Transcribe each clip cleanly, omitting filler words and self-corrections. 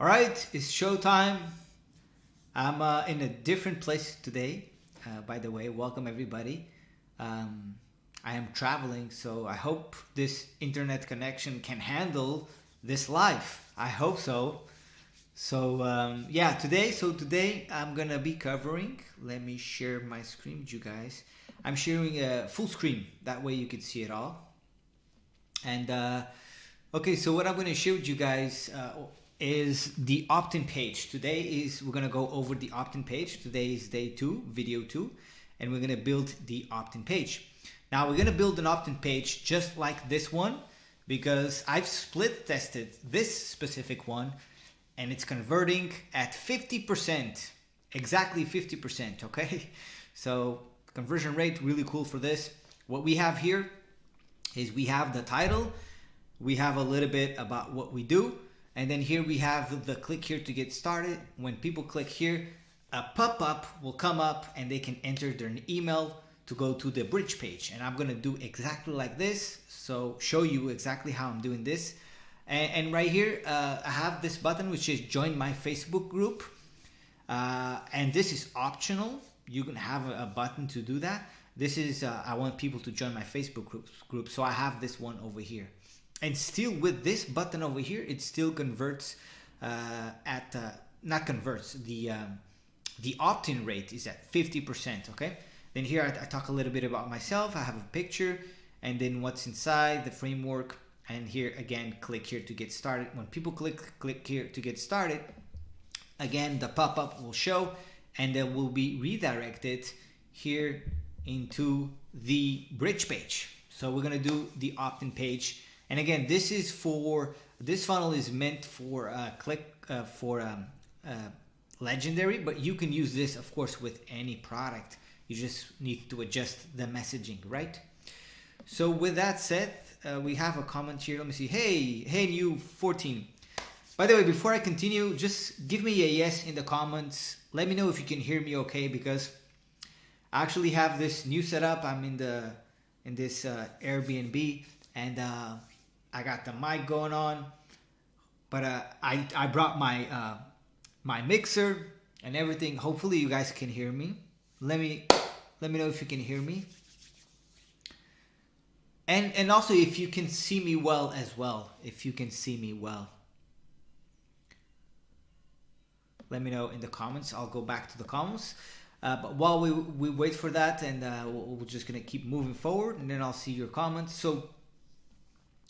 All right, it's showtime. I'm in a different place today. By the way, welcome everybody. I am traveling, so I hope this internet connection can handle this live. I hope so. Today I'm gonna be covering. Let me share my screen with you guys. I'm sharing a full screen. That way you can see it all. And okay, so what I'm gonna share with you guys is the opt-in page. We're gonna go over the opt-in page. Today is day 2, video 2, and we're gonna build the opt-in page. Now we're gonna build an opt-in page just like this one because I've split tested this specific one and it's converting at 50%, exactly 50%, okay? So conversion rate, really cool for this. What we have here is we have the title, we have a little bit about what we do, and then here we have the click here to get started. When people click here, a pop-up will come up and they can enter their email to go to the bridge page. And I'm gonna do exactly like this, so show you exactly how I'm doing this. And right here, I have this button which is join my Facebook group. And this is optional. You can have a button to do that. This is, I want people to join my Facebook group. So I have this one over here. And still with this button over here, it still converts not converts, the opt-in rate is at 50%, okay? Then here I talk a little bit about myself. I have a picture and then what's inside, the framework. And here again, click here to get started. When people click here to get started, again, the pop-up will show and they will be redirected here into the bridge page. So we're gonna do the opt-in page. And again, this funnel is meant for legendary, but you can use this, of course, with any product. You just need to adjust the messaging, right? So with that said, we have a comment here. Let me see. Hey, you 14. By the way, before I continue, just give me a yes in the comments. Let me know if you can hear me okay, because I actually have this new setup. I'm in this Airbnb, and I got the mic going on, but I brought my my mixer and everything. Hopefully you guys can hear me. Let me know if you can hear me. And also if you can see me well as well. If you can see me well. Let me know in the comments. I'll go back to the comments. But while we wait for that, and we're just gonna keep moving forward, and then I'll see your comments. So,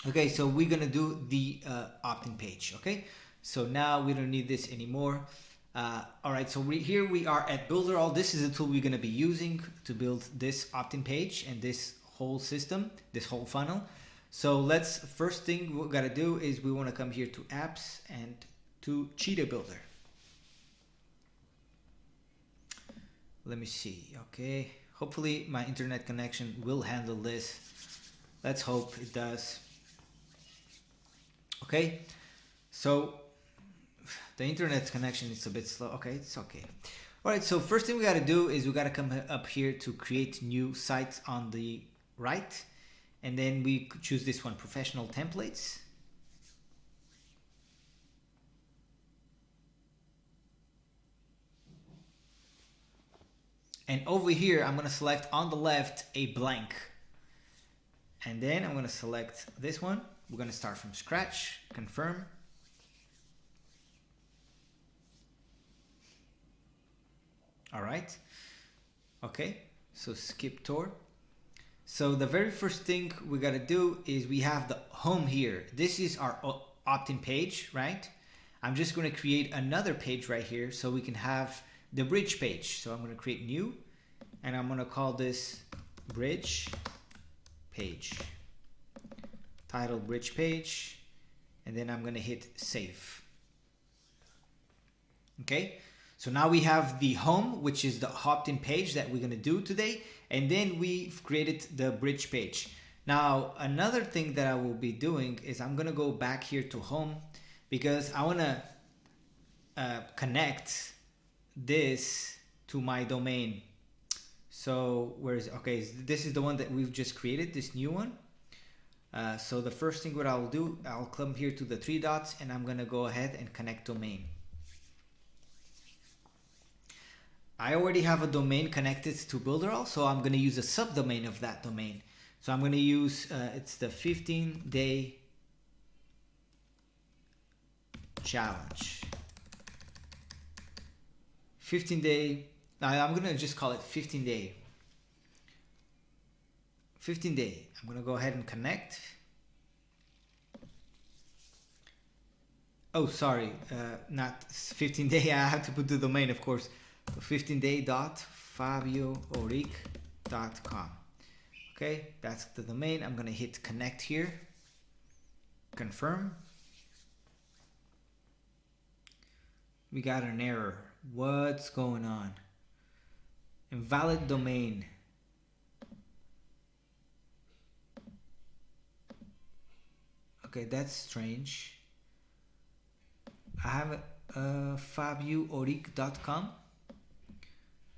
okay, so we're gonna do the opt-in page. Okay, so now we don't need this anymore. All right, so here we are at Builderall. This is the tool we're gonna be using to build this opt-in page and this whole system, this whole funnel. So first thing we gotta do is we wanna come here to apps and to Cheetah Builder. Let me see, okay. Hopefully my internet connection will handle this. Let's hope it does. Okay, so the internet connection is a bit slow. Okay, it's okay. All right, so first thing we gotta do is we gotta come up here to create new sites on the right. And then we choose this one, professional templates. And over here, I'm gonna select on the left a blank. And then I'm gonna select this one. We're gonna start from scratch, confirm. All right, okay, so skip tour. So the very first thing we gotta do is we have the home here. This is our opt-in page, right? I'm just gonna create another page right here so we can have the bridge page. So I'm gonna create new, and I'm gonna call this bridge page. Title bridge page, and then I'm gonna hit save. Okay, so now we have the home, which is the opt-in page that we're gonna do today, and then we've created the bridge page. Now, another thing that I will be doing is I'm gonna go back here to home because I wanna connect this to my domain. So okay, this is the one that we've just created, this new one. So the first thing what I'll do, I'll come here to the three dots and I'm gonna go ahead and connect domain. I already have a domain connected to Builderall, so I'm gonna use a subdomain of that domain. So I'm gonna use, it's the 15-day challenge. 15-day, I'm gonna just call it 15-day. 15-day, I'm gonna go ahead and connect. Oh, sorry, not 15-day, I have to put the domain, of course. 15day.fabiooric.com. Okay, that's the domain. I'm gonna hit connect here. Confirm. We got an error. What's going on? Invalid domain. Okay, that's strange. I have fabiooric.com.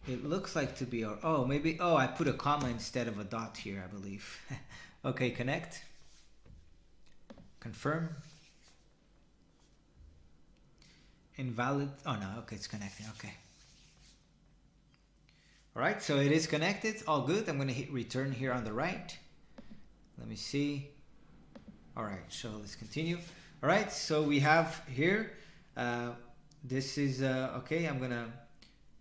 It looks like to be, oh, maybe, oh, I put a comma instead of a dot here, I believe. Okay, connect. Confirm. Invalid, oh no, okay, it's connecting, okay. All right, so it is connected, all good. I'm gonna hit return here on the right. Let me see. All right, so let's continue. All right, so we have here, this is, okay, I'm gonna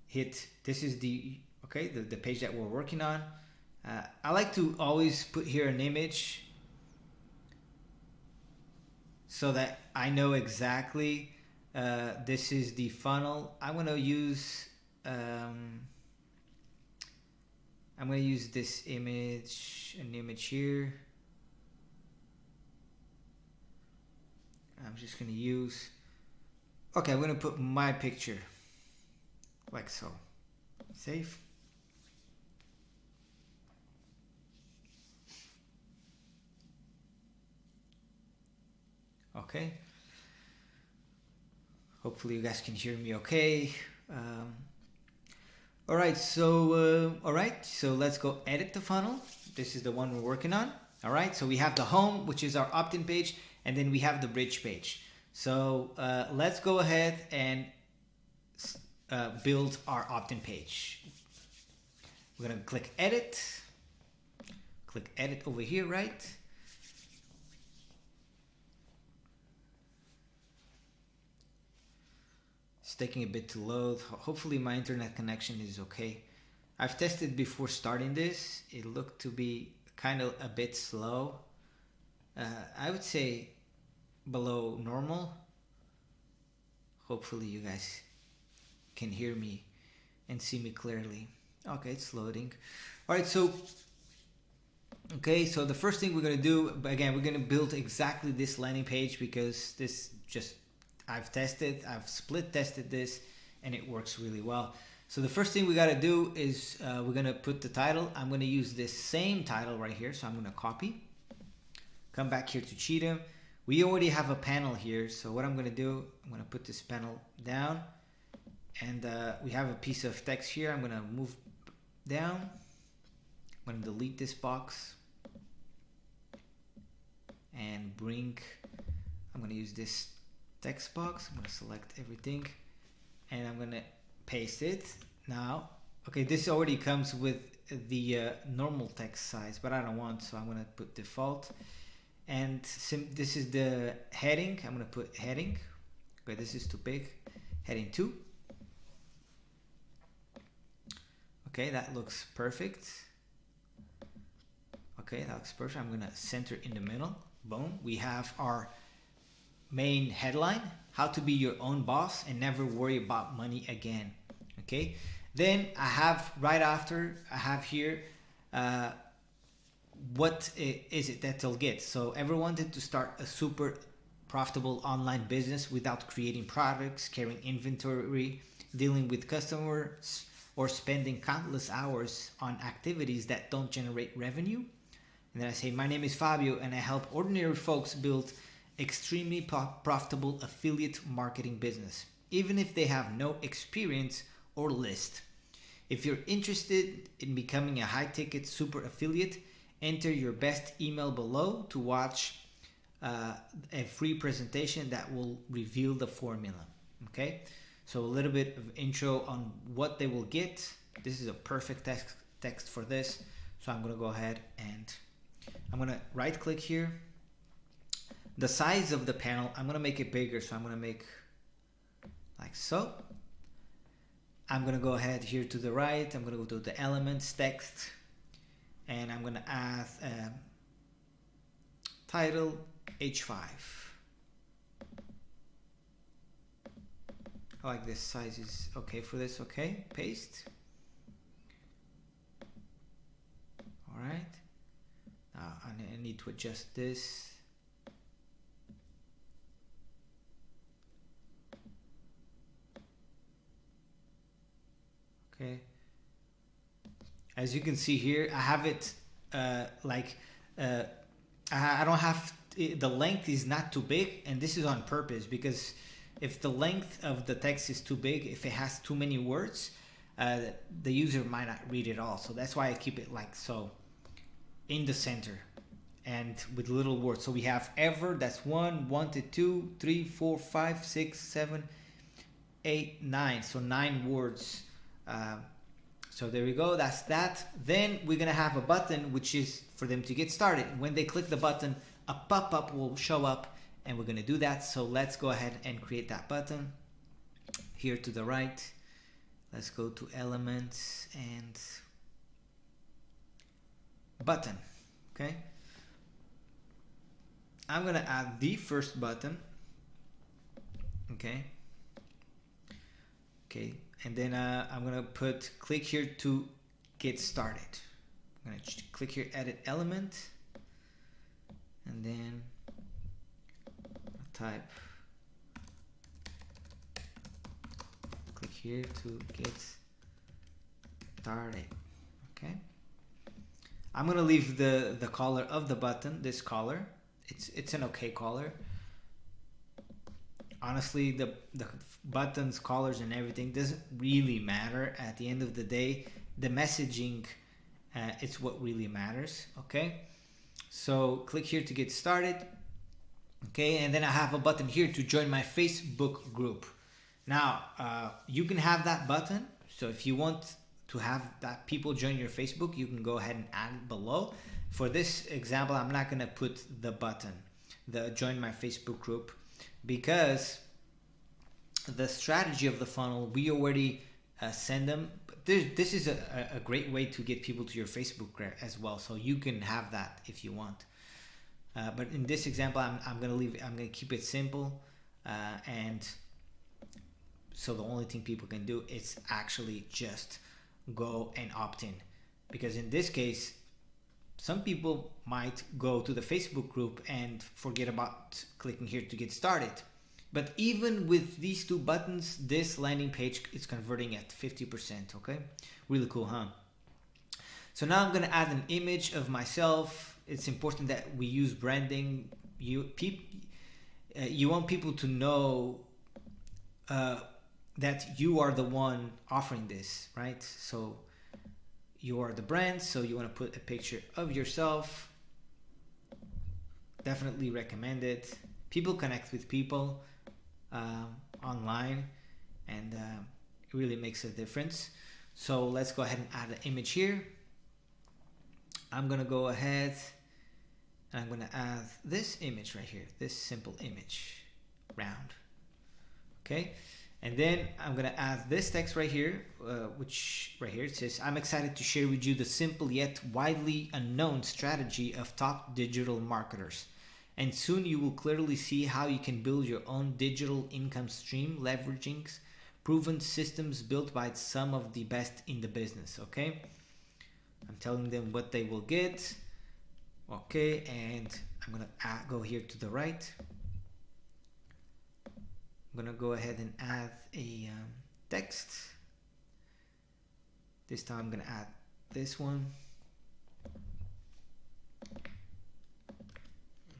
hit, this is the, okay, the page that we're working on. I like to always put here an image so that I know exactly this is the funnel. I'm gonna use this image, an image here. I'm just gonna use, okay, I'm gonna put my picture like so. Save. Okay. Hopefully you guys can hear me okay. All right, so let's go edit the funnel. This is the one we're working on. All right, so we have the home, which is our opt-in page, and then we have the bridge page. So let's go ahead and build our opt-in page. We're gonna click edit over here, right? It's taking a bit to load. Hopefully my internet connection is okay. I've tested before starting this. It looked to be kind of a bit slow. I would say below normal. Hopefully you guys can hear me and see me clearly. Okay, it's loading. All right, so the first thing we're gonna do, again, we're gonna build exactly this landing page because this just, I've split tested this and it works really well. So the first thing we gotta do is we're gonna put the title. I'm gonna use this same title right here. So I'm gonna copy, come back here to Cheetah. We already have a panel here. So what I'm gonna do, I'm gonna put this panel down and we have a piece of text here. I'm gonna move down. I'm gonna delete this box and I'm gonna use this text box. I'm gonna select everything and I'm gonna paste it. Now, okay, this already comes with the normal text size, but I don't want, so I'm gonna put default. And this is the heading. I'm gonna put heading. Okay, this is too big. Heading 2. Okay, that looks perfect. Okay, that looks perfect. I'm gonna center in the middle. Boom. We have our main headline: how to be your own boss and never worry about money again. Okay, then I have right after, I have here what is it that they'll get. So everyone wanted to start a super profitable online business without creating products, carrying inventory, dealing with customers, or spending countless hours on activities that don't generate revenue. And then I say, my name is Fabio and I help ordinary folks build extremely profitable affiliate marketing business, even if they have no experience or list. If you're interested in becoming a high-ticket super affiliate enter your best email below to watch a free presentation that will reveal the formula. Okay, so a little bit of intro on what they will get. This is a perfect text for this, so I'm going to go ahead and I'm going to right click here. The size of the panel, I'm going to make it bigger, so I'm going to make like so. I'm going to go ahead here to the right. I'm going to go to the elements text, and I'm going to add title H5. I like this size is okay for this. Okay, paste. All right. Now I need to adjust this. Okay. As you can see here, I have it I don't have the length is not too big, and this is on purpose because if the length of the text is too big, if it has too many words, the user might not read it all. So that's why I keep it like so in the center and with little words. So we have ever, that's 1, 1 to 2, 3, 4, 5, 6, 7, 8, 9. So 9 words. So there we go, that's that. Then we're gonna have a button which is for them to get started. When they click the button, a pop-up will show up, and we're gonna do that. So let's go ahead and create that button. Here to the right, let's go to elements and button, okay? I'm gonna add the first button, okay? Okay, and then I'm gonna click here to get started. I'm gonna click here, edit element, and then type, click here to get started. Okay, I'm gonna leave the color of the button, this color. It's an okay color. Honestly, the buttons, colors, and everything doesn't really matter. At the end of the day, the messaging, it's what really matters. Okay, so click here to get started. Okay, and then I have a button here to join my Facebook group. Now, you can have that button. So if you want to have that people join your Facebook, you can go ahead and add it below. For this example, I'm not gonna put the button, the join my Facebook group, because the strategy of the funnel, we already send them. But this is a great way to get people to your Facebook as well. So you can have that if you want. But in this example, I'm gonna keep it simple, and so the only thing people can do is actually just go and opt in, because in this case, some people might go to the Facebook group and forget about clicking here to get started. But even with these two buttons, this landing page is converting at 50%. Okay, really cool, huh? So now I'm gonna add an image of myself. It's important that we use branding. You want people to know that you are the one offering this, right? So you are the brand, so you want to put a picture of yourself. Definitely recommend it. People connect with people online, and it really makes a difference. So let's go ahead and add an image here. I'm gonna go ahead and I'm gonna add this image right here, this simple image, round. Okay, and then I'm gonna add this text right here, which right here it says, I'm excited to share with you the simple yet widely unknown strategy of top digital marketers. And soon you will clearly see how you can build your own digital income stream, leveraging proven systems built by some of the best in the business. Okay, I'm telling them what they will get. Okay, and I'm gonna go here to the right. I'm gonna go ahead and add a text. This time I'm gonna add this one.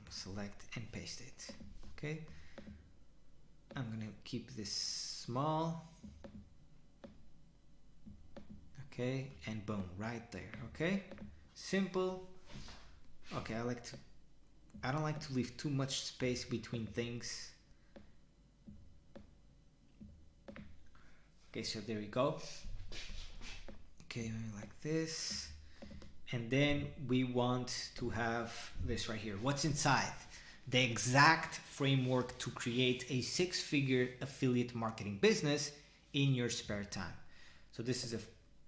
Select and paste it. Okay, I'm gonna keep this small. Okay, and boom, right there. Okay, simple. Okay, I don't like to leave too much space between things. Okay, so there we go. Okay, like this. And then we want to have this right here. What's inside? The exact framework to create a 6-figure affiliate marketing business in your spare time. So this is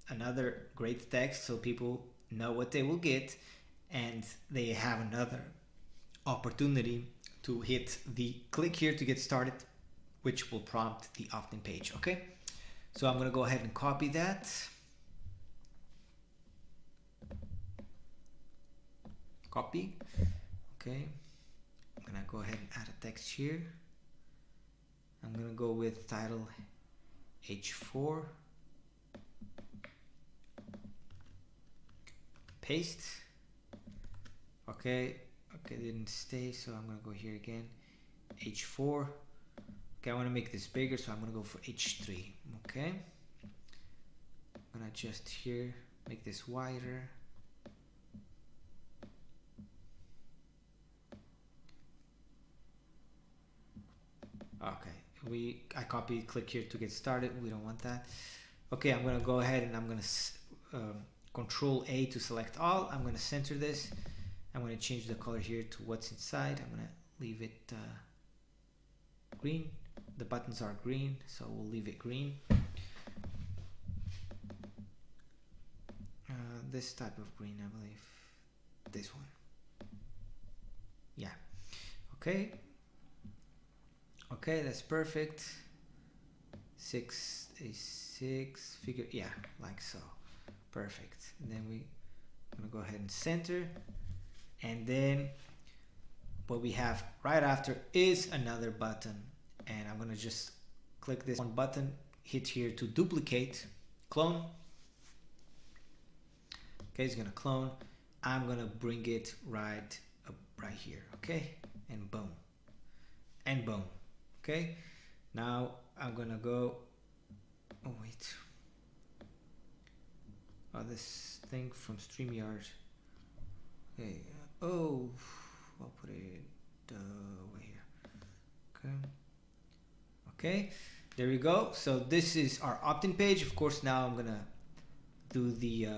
another great text so people know what they will get, and they have another opportunity to hit the click here to get started, which will prompt the opt-in page. Okay, so I'm going to go ahead and copy that. Copy. Okay, I'm gonna go ahead and add a text here. I'm gonna go with title H4, paste. Okay, didn't stay, so I'm gonna go here again, H4. Okay, I want to make this bigger, so I'm gonna go for H3. Okay, I'm gonna adjust here, make this wider. Okay, I copy, click here to get started. We don't want that. Okay, I'm gonna go ahead and I'm gonna Control A to select all. I'm gonna center this. I'm gonna change the color here to what's inside. I'm gonna leave it green. The buttons are green, so we'll leave it green. This type of green, I believe. This one. Yeah. Okay. Okay, that's perfect. A 6-figure, yeah, like so. Perfect. And then we're gonna go ahead and center. And then what we have right after is another button. And I'm gonna just click this one button, hit here to duplicate, clone. Okay, it's gonna clone. I'm gonna bring it right up right here, okay? And boom. And boom. Okay, now I'm gonna go, oh wait, this thing from StreamYard. Okay, oh, I'll put it over here. Okay, there we go. So this is our opt-in page. Of course, now I'm gonna do the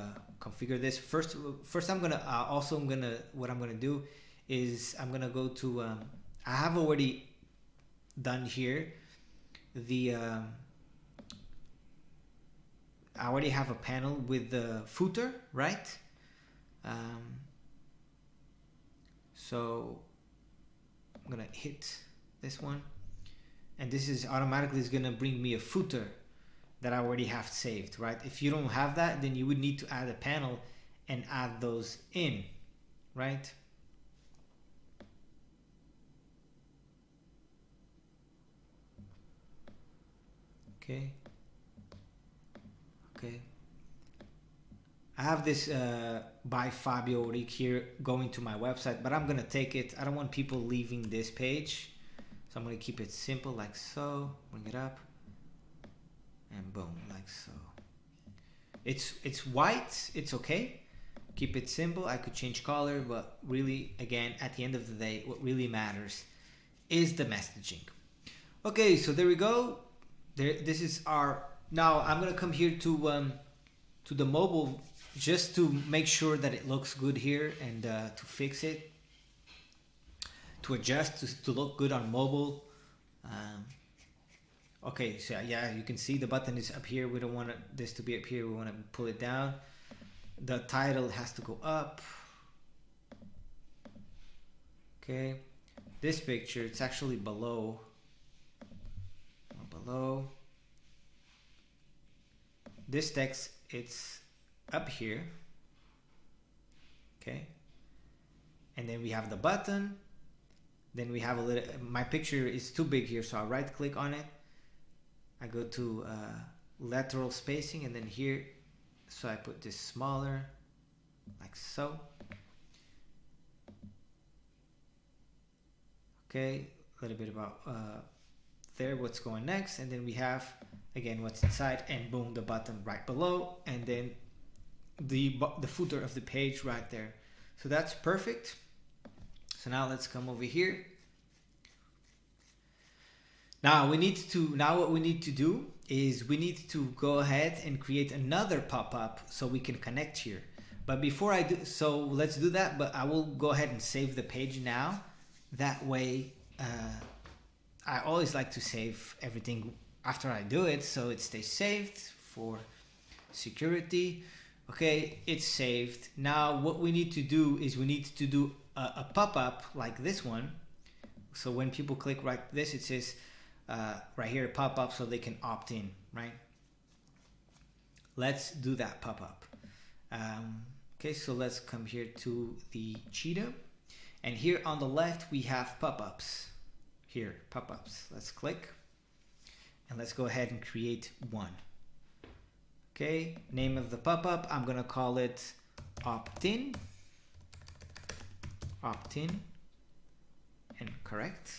configure this first. I'm gonna what I'm gonna do is I'm gonna go to I have already done here the I already have a panel with the footer, right? So I'm gonna hit this one, and this is automatically is gonna bring me a footer that I already have saved, right? If you don't have that, then you would need to add a panel and add those in, right? Okay. I have this by Fabio Rick here going to my website, but I'm gonna take it. I don't want people leaving this page, so I'm gonna keep it simple like so. Bring it up, and boom, like so. It's white. It's okay. Keep it simple. I could change color, but really, again, at the end of the day, what really matters is the messaging. Okay, so there we go. This is our. Now I'm gonna come here to the mobile just to make sure that it looks good here and to fix it, to adjust to look good on mobile. Okay, so yeah, you can see the button is up here. We don't want this to be up here. We want to pull it down. The title has to go up. Okay, this picture, it's actually below. This text, it's up here. Okay, and then we have the button. Then we have a little, my picture is too big here, so I'll right click on it. I go to lateral spacing, and then here, so I put this smaller, like so. Okay, a little bit about there, what's going next, and then we have again what's inside, and boom, the button right below, and then the footer of the page right there. So that's perfect. So now let's come over here. Now what we need to do is we need to go ahead and create another pop-up so we can connect here. But before I do, so let's do that, but I will go ahead and save the page now. That way, I always like to save everything after I do it, so it stays saved for security. Okay, it's saved. Now what we need to do is we need to do a pop-up like this one. So when people click like this, it says right here, pop-up, so they can opt in, right? Let's do that pop-up. Okay, so let's come here to the cheetah, and here on the left we have pop-ups. Here, pop-ups. Let's click, and let's go ahead and create one. Okay, name of the pop-up, I'm gonna call it opt-in, and correct.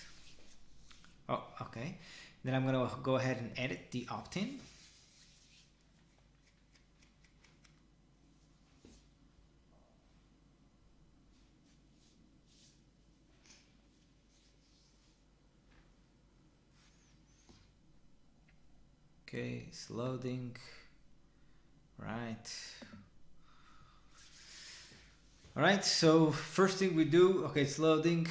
Oh, okay. Then I'm gonna go ahead and edit the opt-in. Okay, it's loading. Right. All right, so first thing we do, okay, it's loading.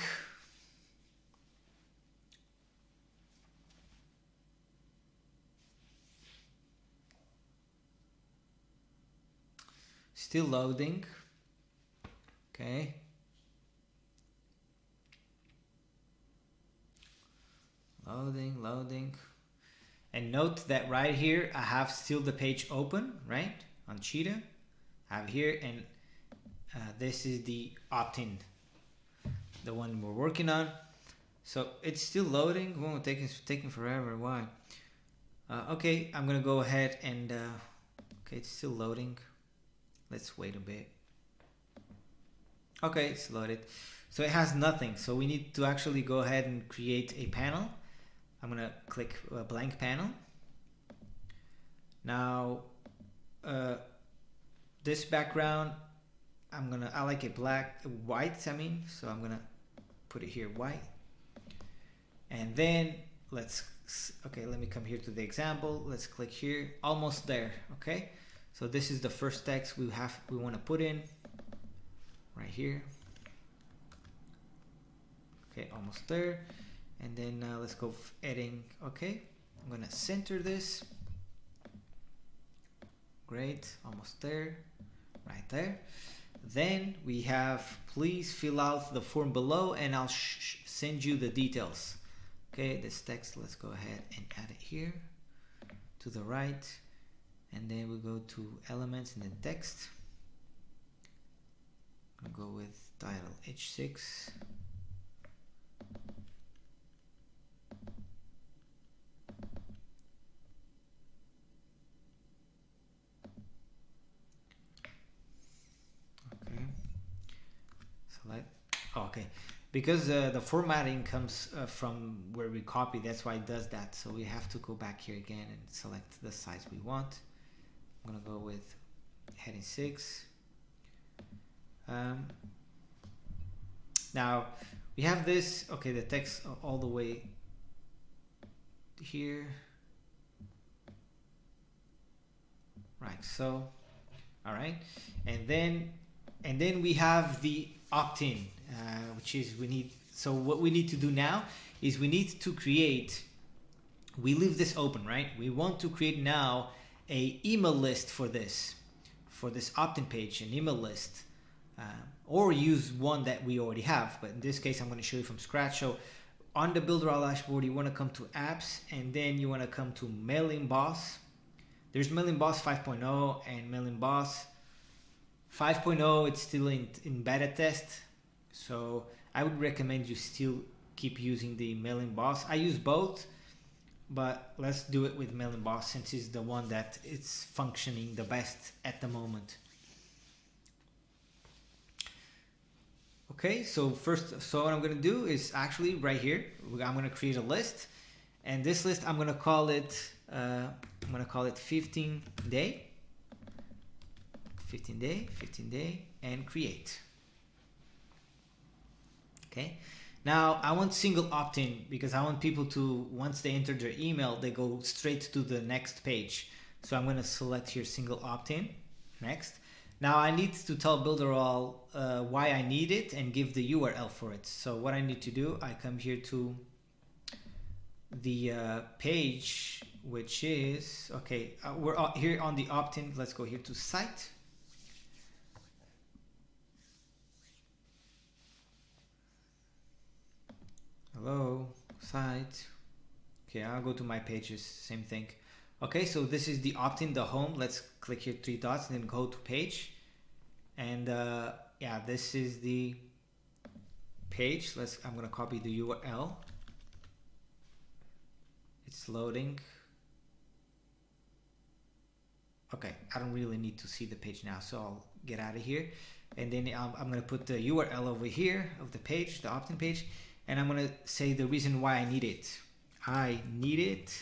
Still loading. Okay. Loading. And note that right here, I have still the page open, right? On Cheetah. I have here, and this is the opt-in, the one we're working on. So it's still loading. Oh, taking forever. Why? Okay, I'm gonna go ahead and okay, it's still loading. Let's wait a bit. Okay, it's loaded. So it has nothing. So we need to actually go ahead and create a panel. I'm gonna click a blank panel. Now, this background, I like it white. So I'm gonna put it here white. And then let me come here to the example. Let's click here, almost there. Okay. So this is the first text we want to put in right here. Okay, almost there. And then let's go editing. Okay, I'm gonna center this. Great, almost there, right there. Then we have, please fill out the form below and I'll send you the details. Okay, this text, let's go ahead and add it here to the right. And then we go to elements and then text. I'm gonna go with title H6. Okay. Select. Oh, okay. Because the formatting comes from where we copy, that's why it does that. So we have to go back here again and select the size we want. I'm gonna go with heading 6. Now we have this, okay, the text all the way here. Right, so, all right. And then we have the opt-in, which is so what we need to do now is we need to create, we leave this open, right? We want to create now a email list for this opt-in page, an email list, or use one that we already have. But in this case, I'm going to show you from scratch. So on the Builder All dashboard, you want to come to apps, and then you want to come to Mailing Boss. There's Mailing Boss 5.0 and Mailing Boss 5.0. It's still in beta test. So I would recommend you still keep using the Mailing Boss. I use both, but let's do it with Mailing Boss since it's the one that it's functioning the best at the moment. Okay, so what I'm going to do is actually right here, I'm going to create a list, and this list I'm going to call it 15 day, and create. Okay. Now I want single opt-in because I want people to, once they enter their email, they go straight to the next page. So I'm going to select here single opt-in. Next. Now I need to tell Builderall why I need it and give the URL for it. So what I need to do, I come here to the page, which is, okay, we're here on the opt-in. Let's go here to site. Hello, site. Okay, I'll go to my pages, same thing. Okay, so this is the opt-in, the home. Let's click here 3 dots and then go to page. And yeah, this is the page. I'm gonna copy the URL. It's loading. Okay, I don't really need to see the page now, so I'll get out of here. And then I'm gonna put the URL over here of the page, the opt-in page. And I'm going to say the reason why I need it. I need it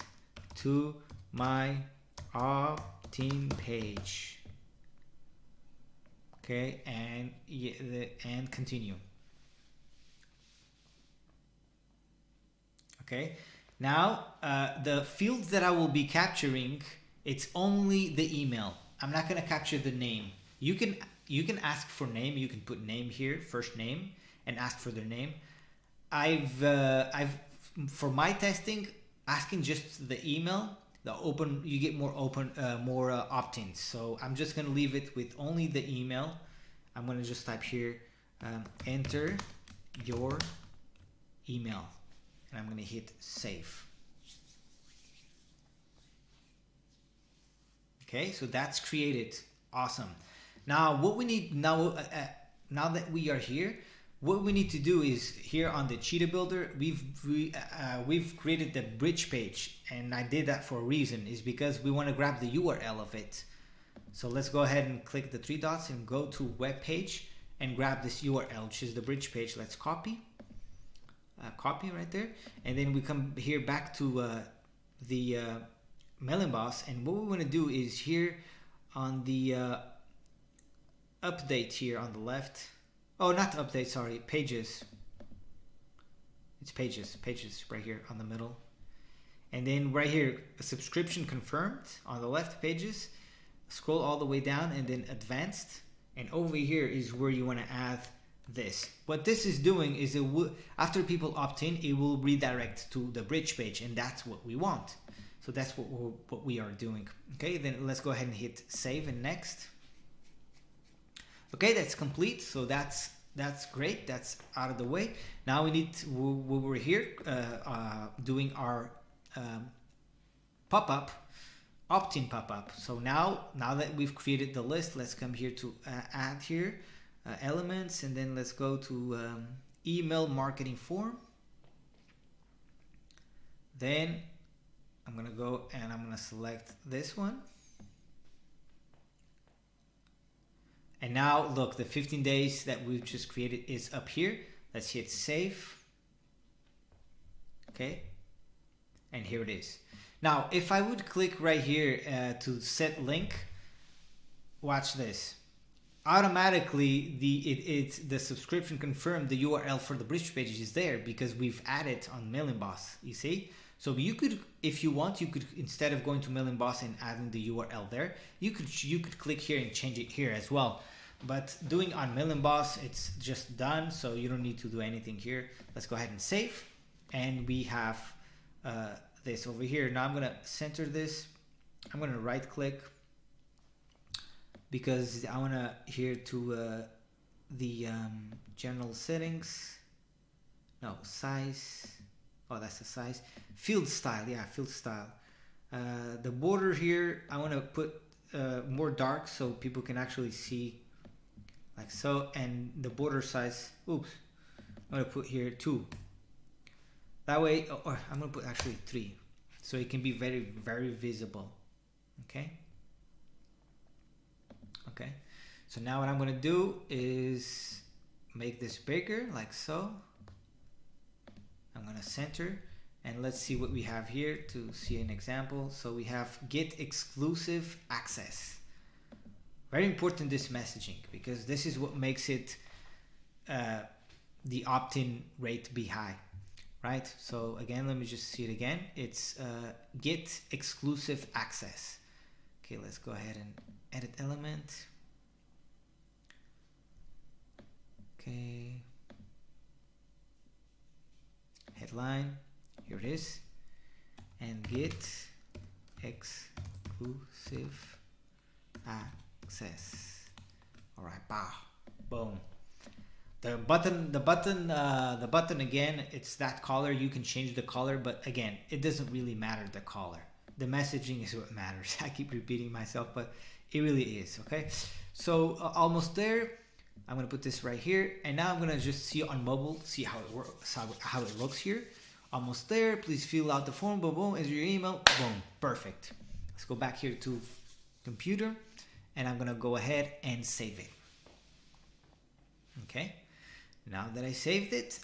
to my opt-in page. Okay, and continue. Okay, now the fields that I will be capturing, it's only the email. I'm not going to capture the name. You can ask for name. You can put name here, first name, and ask for their name. I've for my testing, asking just the email, you get more opt-ins. So I'm just gonna leave it with only the email. I'm gonna just type here, enter your email, and I'm gonna hit save. Okay, so that's created. Awesome. Now what we need now that we are here. What we need to do is here on the Cheetah Builder, we've created the bridge page, and I did that for a reason, is because we want to grab the URL of it. So let's go ahead and click the 3 dots and go to web page and grab this URL, which is the bridge page. Let's copy right there, and then we come here back to the mail emboss, and what we want to do is here on the update here on the left. Oh, not update, sorry, pages. It's pages right here on the middle. And then right here, a subscription confirmed on the left pages. Scroll all the way down and then advanced. And over here is where you want to add this. What this is doing is after people opt in, it will redirect to the bridge page, and that's what we want. So that's what we are doing. Okay, then let's go ahead and hit save and next. Okay, that's complete. So that's great. That's out of the way. Now we need we're here doing our pop-up, opt-in pop-up. So now that we've created the list, let's come here to add here elements, and then let's go to email marketing form. Then I'm gonna go and I'm gonna select this one. And now look, the 15 days that we've just created is up here. Let's hit save. Okay. And here it is. Now, if I would click right here to set link, watch this. Automatically, the subscription confirmed, the URL for the bridge page is there because we've added on Mail Emboss, you see? So you could, if you want, you could, instead of going to Mail Emboss and adding the URL there, you could click here and change it here as well. But doing on Mail Emboss, it's just done, so you don't need to do anything here. Let's go ahead and save, and we have this over here. Now I'm gonna center this. I'm gonna right click because I wanna here to the general settings. No, size. Oh, that's the size. Field style, yeah, field style. The border here, I want to put more dark so people can actually see, like so. And the border size, oops, I'm going to put here 2. That way, or I'm going to put actually 3, so it can be very, very visible. Okay. Okay. So now what I'm going to do is make this bigger, like so. I'm going to center, and let's see what we have here to see an example. So we have get exclusive access. Very important, this messaging, because this is what makes it the opt-in rate be high, right? So again, let me just see it again. It's get exclusive access. Okay, let's go ahead and edit element. Okay, headline, here it is, and get exclusive access. All right, bah, boom. The button again, it's that color. You can change the color, but again, it doesn't really matter the color. The messaging is what matters. I keep repeating myself, but it really is. Okay, so almost there. I'm gonna put this right here, and now I'm gonna just see on mobile, see how it works, how it looks here. Almost there. Please fill out the form. Boom, boom. Enter your email. Boom, perfect. Let's go back here to computer, and I'm gonna go ahead and save it. Okay. Now that I saved it,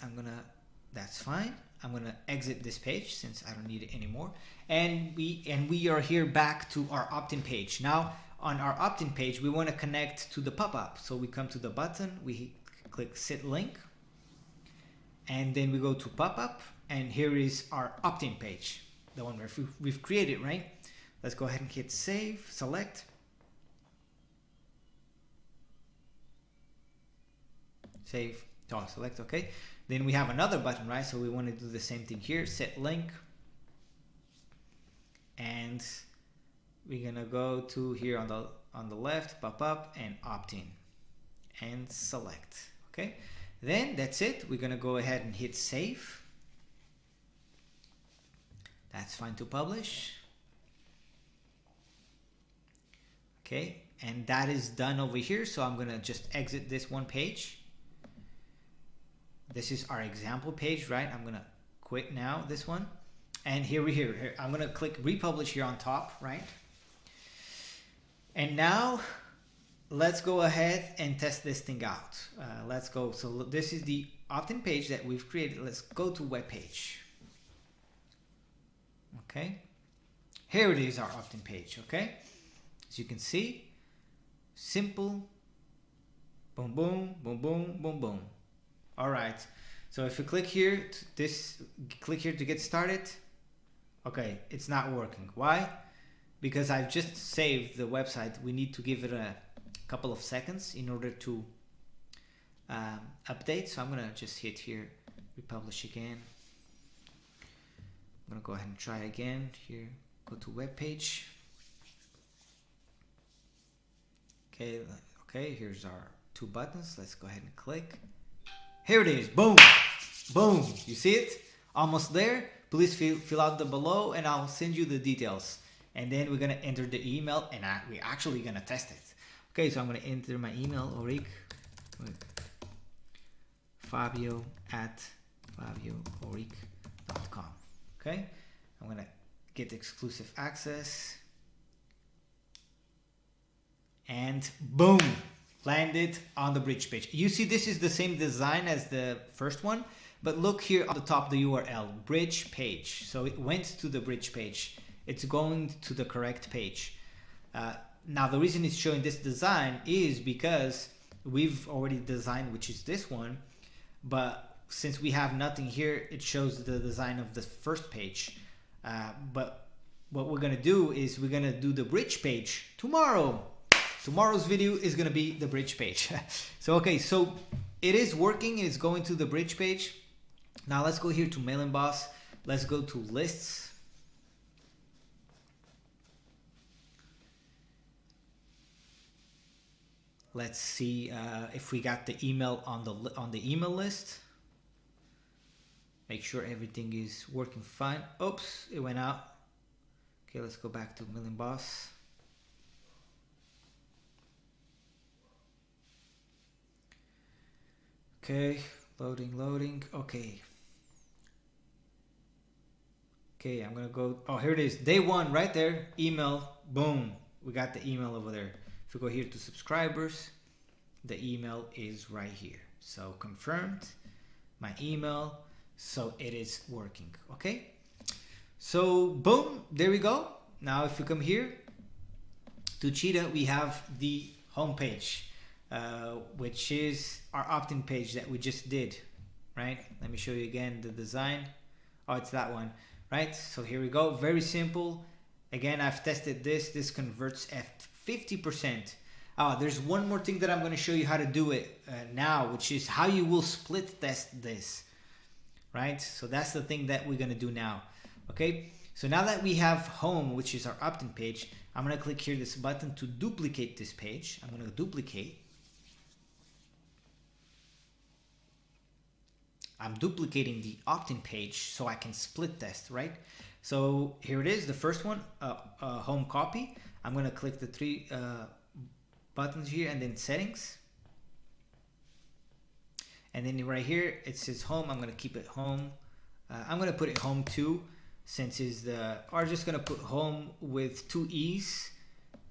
that's fine. I'm gonna exit this page since I don't need it anymore. And we are here back to our opt-in page. Now on our opt-in page, we want to connect to the pop-up. So we come to the button, we click set link, and then we go to pop-up, and here is our opt-in page, the one where we've created, right? Let's go ahead and hit save, select. Save. Oh, select, okay. Then we have another button, right? So we want to do the same thing here, set link. And we're gonna go to here on the left, pop up and opt in and select. Okay. Then that's it. We're gonna go ahead and hit save. That's fine to publish. Okay, and that is done over here. So I'm gonna just exit this one page. This is our example page, right? I'm gonna quit now this one, and here I'm gonna click republish here on top, right? And now let's go ahead and test this thing out. Let's go. So this is the opt-in page that we've created. Let's go to web page. Okay, here it is, our opt-in page. Okay, as you can see, simple. Boom, boom, boom, boom, boom, boom. All right, so if you click here, click here to get started. Okay, it's not working. Why? Because I've just saved the website. We need to give it a couple of seconds in order to update. So I'm gonna just hit here, republish again. I'm gonna go ahead and try again here. Go to web page. Okay, here's our two buttons. Let's go ahead and click. Here it is. Boom, boom. You see it? Almost there. Please fill out the below, and I'll send you the details. And then we're gonna enter the email, and we're actually gonna test it. Okay, so I'm gonna enter my email, Fabio@FabioAuric.com. Okay, I'm gonna get exclusive access, and boom, landed on the bridge page. You see, this is the same design as the first one, but look here on the top, the URL, bridge page. So it went to the bridge page. It's going to the correct page. Now the reason it's showing this design is because we've already designed, which is this one, but since we have nothing here, it shows the design of the first page. But what we're gonna do is we're gonna do the bridge page tomorrow. Tomorrow's video is gonna be the bridge page. So okay, so it is working. It's going to the bridge page. Now let's go here to Mailing Boss. Let's go to lists. Let's see if we got the email on the email list. Make sure everything is working fine. Oops, it went out. Okay, let's go back to Mailing Boss. Okay, loading. Okay, I'm gonna go. Oh, here it is. Day one, right there. Email. Boom. We got the email over there. If we go here to subscribers, the email is right here. So confirmed, my email. So it is working. Okay. So boom, there we go. Now if we come here to Cheetah, we have the home page, which is our opt-in page that we just did. right? Let me show you again the design. Oh, it's that one, right? So here we go, very simple. Again, I've tested this converts at 50%. There's one more thing that I'm going to show you how to do it now, which is how you will split test this, right? So that's the thing that we're going to do now. Okay, so now that we have home, which is our opt-in page, I'm going to click here this button to duplicate this page. I'm going to duplicate. I'm duplicating the opt-in page so I can split test, right? So here it is, the first one, home copy. I'm going to click the three buttons here and then settings. And then right here, it says home. I'm going to keep it home. I'm going to put it home too, since is the, or just going to put home with 2 E's.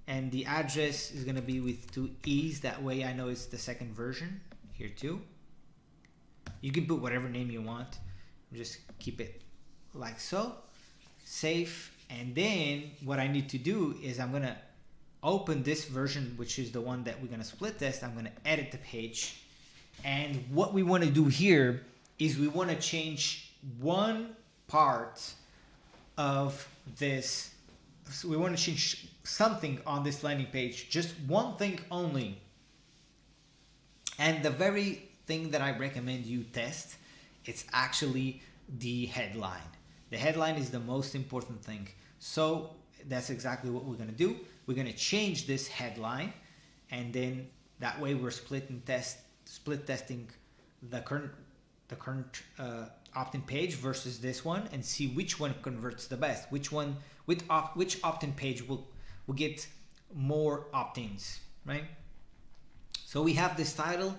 And the address is going to be with 2 E's. That way I know it's the second version here too. You can put whatever name you want. Just keep it like so. Save. And then what I need to do is I'm going to open this version, which is the one that we're going to split test. I'm going to edit the page. And what we want to do here is we want to change one part of this. So we want to change something on this landing page, just one thing only. And the very thing that I recommend you test, it's actually the headline. The headline is the most important thing. So that's exactly what we're going to do. We're going to change this headline, and then that way we're split testing the current opt-in page versus this one, and see which one converts the best, which opt-in page will get more opt-ins, right? So we have this title,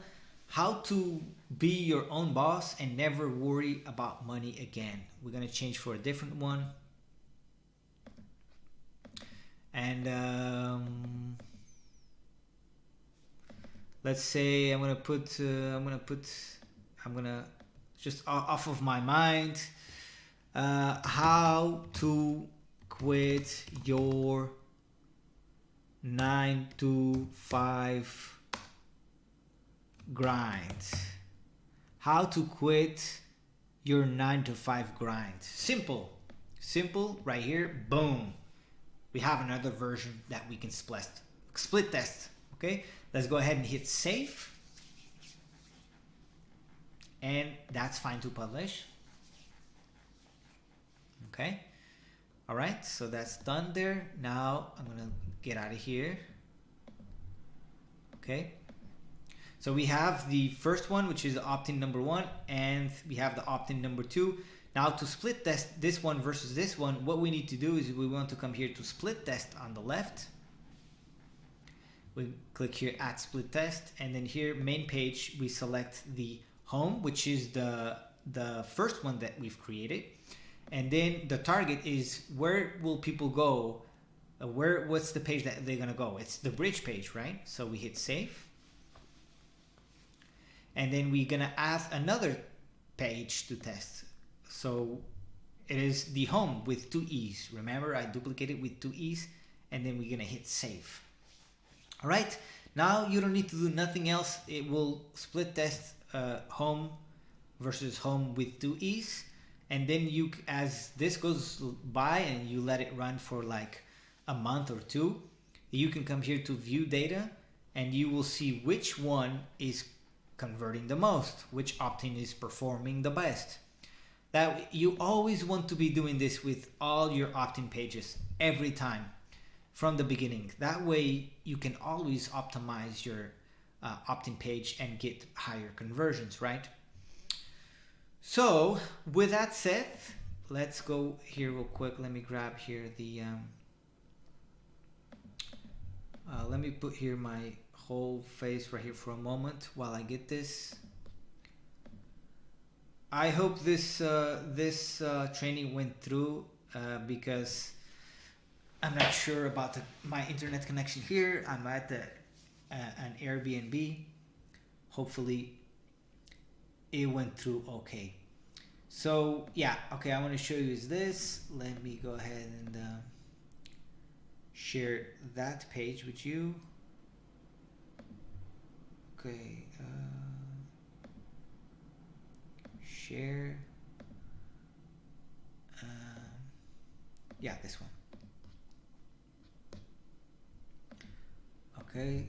how to be your own boss and never worry about money again. We're going to change for a different one. And let's say I'm gonna just off of my mind, how to quit your 9 to 5 grind. How to quit your 9 to 5 grind. Simple right here. Boom. We have another version that we can split test. Okay, let's go ahead and hit save. And that's fine to publish. Okay. All right, so that's done there. Now I'm gonna get out of here. Okay. So we have the first one, which is opt-in number 1, and we have the opt-in number 2. Now to split test this one versus this one, what we need to do is we want to come here to split test on the left. We click here at split test, and then here main page we select the home, which is the first one that we've created, and then the target is where will people go, what's the page that they're gonna go. It's the bridge page, right? So we hit save, and then we're gonna add another page to test. So it is the home with 2 E's. Remember, I duplicated with 2 E's, and then we're gonna hit save. All right, now you don't need to do nothing else. It will split test home versus home with 2 E's, and then you, as this goes by and you let it run for like a month or 2, you can come here to view data, and you will see which one is converting the most, which opt-in is performing the best. That you always want to be doing this with all your opt-in pages every time from the beginning. That way you can always optimize your opt-in page and get higher conversions, right? So with that said, let's go here real quick. Let me grab here the let me put here my whole face right here for a moment while I get this. I hope this training went through because I'm not sure about my internet connection here. I'm at an Airbnb. Hopefully it went through okay. So yeah, okay, I want to show you is this. Let me go ahead and share that page with you. Okay, share. Yeah, this one. Okay.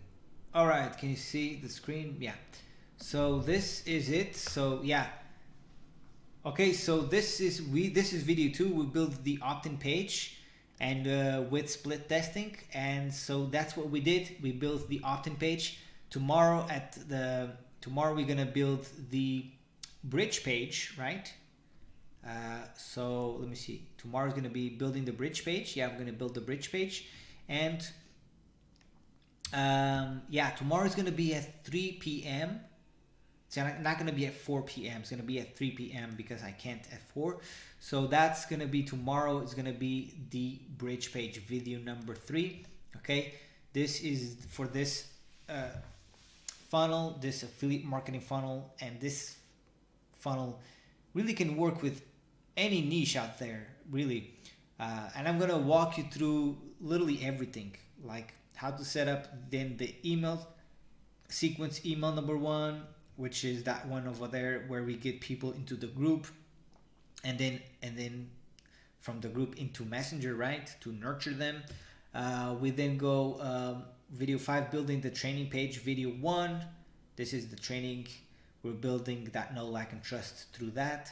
All right. Can you see the screen? Yeah. So this is it. So yeah. Okay. So this is video 2. We built the opt-in page, and with split testing, and so that's what we did. We built the opt-in page. Tomorrow we're gonna build the bridge page, right? So let me see. Tomorrow's gonna be building the bridge page. Yeah, I'm gonna build the bridge page, and yeah, tomorrow's gonna be at 3 p.m. It's not gonna be at 4 p.m. It's gonna be at 3 p.m. because I can't at 4. So that's gonna be tomorrow. It's gonna be the bridge page video number 3. Okay, this is for this funnel, this affiliate marketing funnel, and this funnel really can work with any niche out there, really. And I'm gonna walk you through literally everything, like how to set up then the email sequence, email number 1, which is that one over there where we get people into the group, and then from the group into Messenger, right, to nurture them. We then go video 5, building the training page. Video 1, this is the training. We're building that know, like, and trust through that.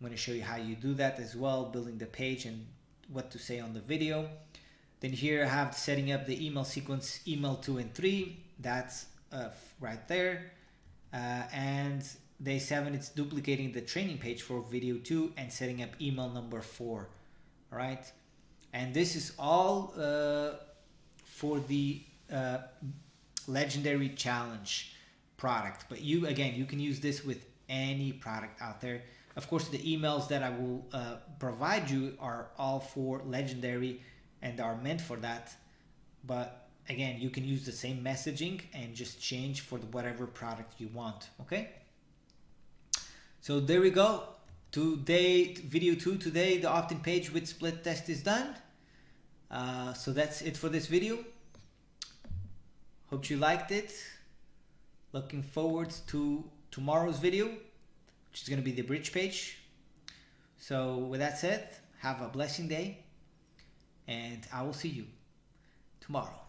I'm going to show you how you do that as well, building the page and what to say on the video. Then here I have setting up the email sequence, email 2 and 3. That's right there. And day 7, it's duplicating the training page for video 2 and setting up email number 4. All right. And this is all for the legendary challenge product. But you can use this with any product out there. Of course, the emails that I will provide you are all for legendary and are meant for that. But again, you can use the same messaging and just change for whatever product you want. Okay. So there we go. Today, video 2 today, the opt-in page with split test is done. So that's it for this video. Hope you liked it. Looking forward to tomorrow's video, which is going to be the bridge page. So with that said, have a blessing day, and I will see you tomorrow.